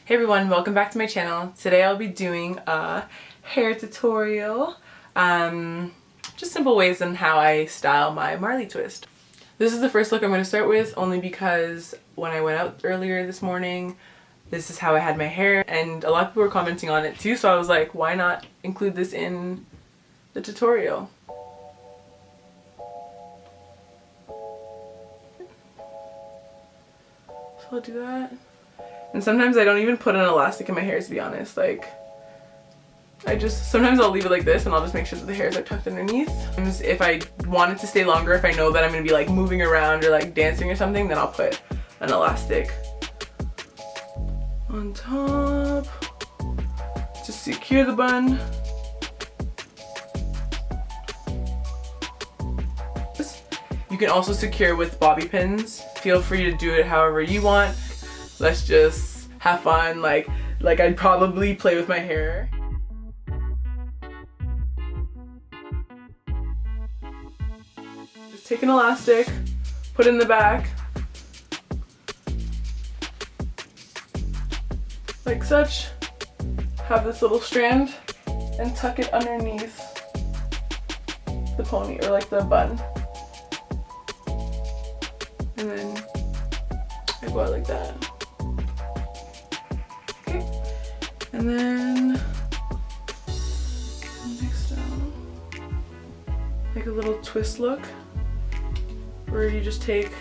Hey everyone, welcome back to my channel. Today I'll be doing a hair tutorial. Just simple ways on how I style my Marley twist. This is the first look I'm going to start with only because when I went out earlier this morning, this is how I had my hair and a lot of people were commenting on it too, so I was like, why not include this in the tutorial? So I'll do that. And sometimes I don't even put an elastic in my hair, to be honest. Like, sometimes I'll leave it like this and I'll just make sure that the hairs are tucked underneath. If I want it to stay longer, if I know that I'm going to be like moving around or like dancing or something, then I'll put an elastic on top to secure the bun. You can also secure with bobby pins. Feel free to do it however you want. Let's just have fun. Like I'd probably play with my hair. Just take an elastic, put it in the back, like such. Have this little strand and tuck it underneath the pony or like the bun. And then I go out like that. Okay. And then next down, like a little twist look where you just take,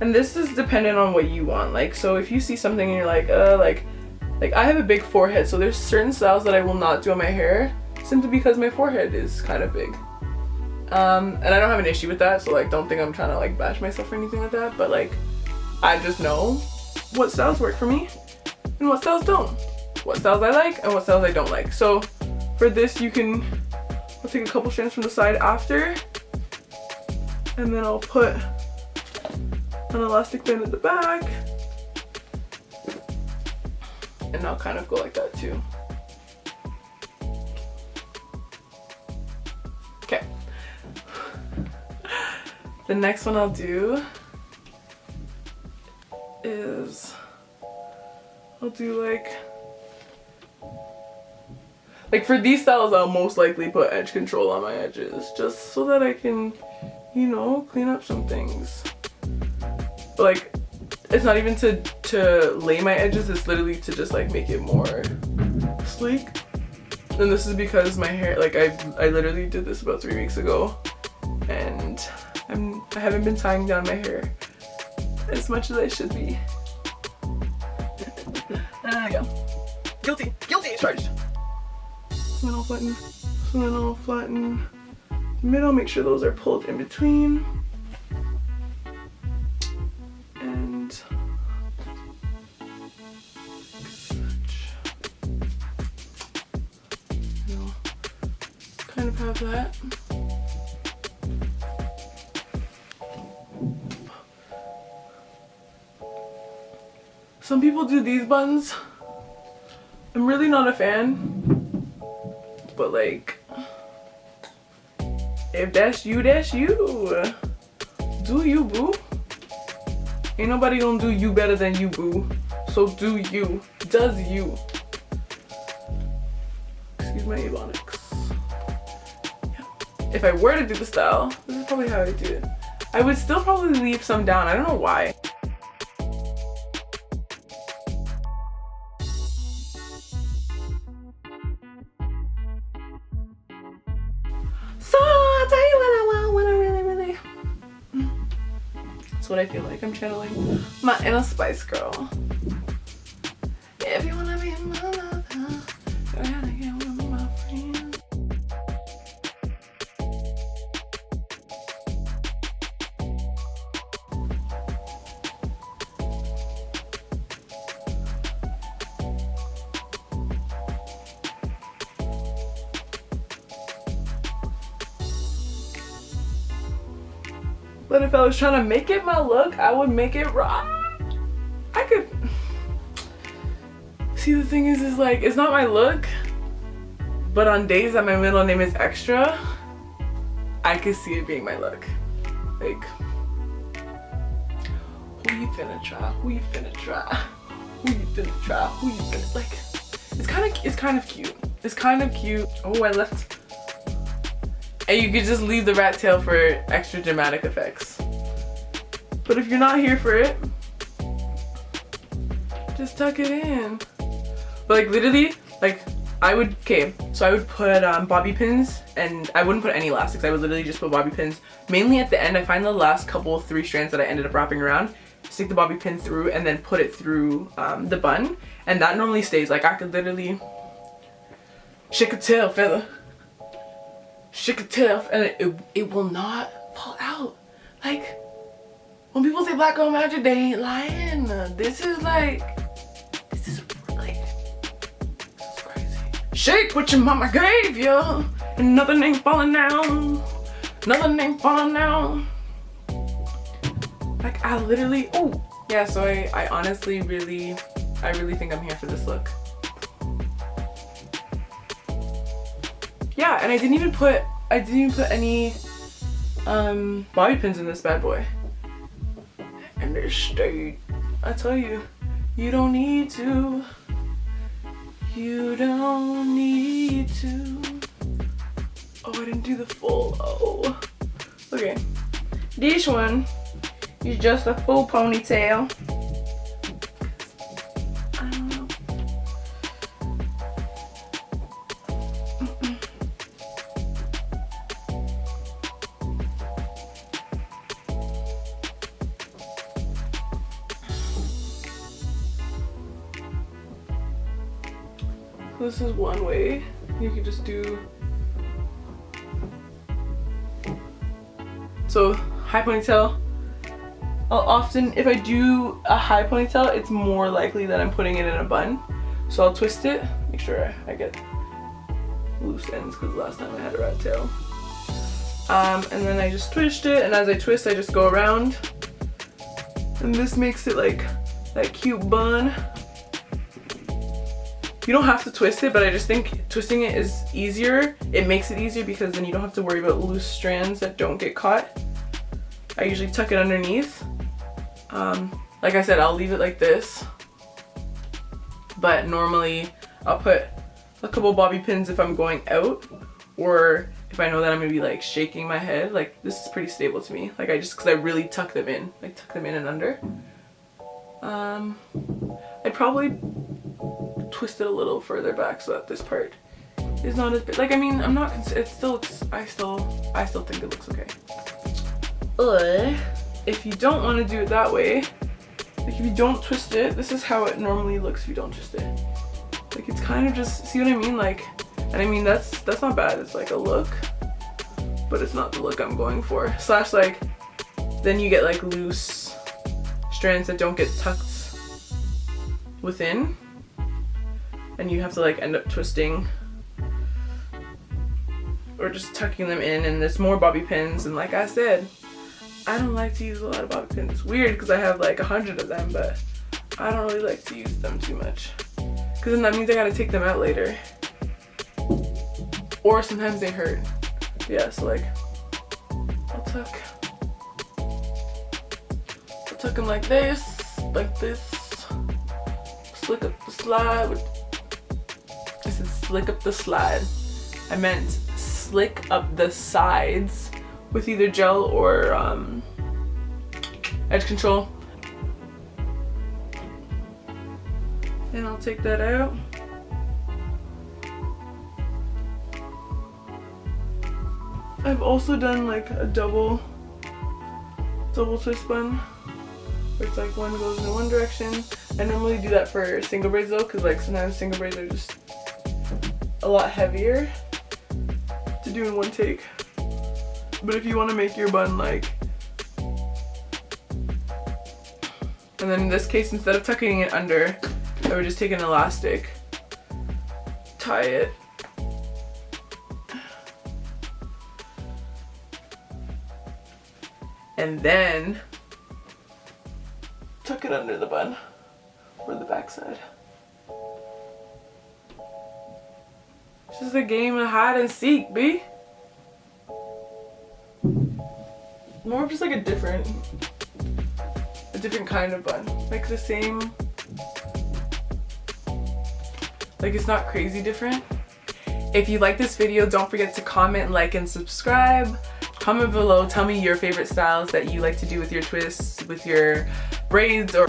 and this is dependent on what you want. Like, so if you see something and you're like I have a big forehead, so there's certain styles that I will not do on my hair simply because my forehead is kind of big. And I don't have an issue with that, so like don't think I'm trying to like bash myself or anything like that, but like I just know what styles work for me and what styles don't. What styles I like and what styles I don't like. So for this I'll take a couple strands from the side after, and then I'll put an elastic band at the back, and I'll kind of go like that too. Okay. The next one I'll do is I'll do like for these styles I'll most likely put edge control on my edges just so that I can, you know, clean up some things. But like it's not even to lay my edges, it's literally to just like make it more sleek. And this is because my hair, like I literally did this about 3 weeks ago and I haven't been tying down my hair as much as I should be. Yeah. Guilty charged. So then I'll flatten the middle, make sure those are pulled in between. And I'll kind of have that. Some people do these buns. I'm really not a fan, but like, if that's you, that's you. Do you, boo? Ain't nobody gonna do you better than you, boo. So do you. Does you. Excuse my ebonics. Yeah. If I were to do the style, this is probably how I do it. I would still probably leave some down. I don't know why. That's what I feel like. I'm channeling my inner Spice Girl. If you wanna be my lover, go ahead and get one of my friends. But if I was trying to make it my look, I would make it raw. I could see, the thing is like, it's not my look, but on days that my middle name is extra, I could see it being my look. Like, who you finna try? Who you finna try? Who you gonna try? Who you gonna like? It's kind of cute. It's kind of cute. Oh, I left. And you could just leave the rat tail for extra dramatic effects. But if you're not here for it, just tuck it in. But like literally, like I would put bobby pins, and I wouldn't put any elastics. I would literally just put bobby pins. Mainly at the end, I find the last couple 3 strands that I ended up wrapping around, stick the bobby pin through and then put it through the bun, and that normally stays. Like I could literally shake a tail, fella. Shake a tail, and it will not fall out. Like when people say black girl magic, they ain't lying. This is crazy. Shake what your mama gave you, and nothing ain't falling down. Nothing ain't falling down. Like I literally, oh yeah. So I honestly really think I'm here for this look. Yeah, and I didn't even put any bobby pins in this bad boy. And they're straight. I tell you, you don't need to. You don't need to. Oh, I didn't do the full. Oh. Okay. This one is just a full ponytail. I don't know. So this is one way. You could just do. So high ponytail. I'll often, if I do a high ponytail, it's more likely that I'm putting it in a bun. So I'll twist it, make sure I get loose ends, because last time I had a rat tail. And then I just twist it, and as I twist, I just go around. And this makes it like that cute bun. You don't have to twist it, but I just think twisting it is easier. It makes it easier because then you don't have to worry about loose strands that don't get caught. I usually tuck it underneath. Like I said, I'll leave it like this. But normally I'll put a couple bobby pins if I'm going out, or if I know that I'm gonna be like shaking my head. Like this is pretty stable to me. Like because I really tuck them in. Like tuck them in and under. I'd probably twist it a little further back so that this part is not as big. Like I mean, I'm not. It still looks. I still think it looks okay. If you don't want to do it that way, like if you don't twist it, this is how it normally looks if you don't twist it. Like it's kind of just, see what I mean? Like, and I mean that's not bad. It's like a look, but it's not the look I'm going for. Slash like, then you get like loose strands that don't get tucked within, and you have to like end up twisting or just tucking them in, and there's more bobby pins. And like I said, I don't like to use a lot of bobby pins. It's weird because I have like 100 of them, but I don't really like to use them too much, because then that means I gotta take them out later, or sometimes they hurt. Yeah, so like I'll tuck them like this, slick up the slide. This is slick up the slide. I meant slick up the sides with either gel or edge control. And I'll take that out. I've also done like a double twist bun, where it's like one goes in one direction. I normally do that for single braids though, because like sometimes single braids are just a lot heavier to do in one take. But if you want to make your bun like, and then in this case, instead of tucking it under, I would just take an elastic, tie it, and then tuck it under the bun or the back side. It's just a game of hide and seek, B. More of just like a different kind of bun. Like the same Like it's not crazy different. If you like this video, don't forget to comment, like, and subscribe. Comment below, tell me your favorite styles that you like to do with your twists, with your braids, or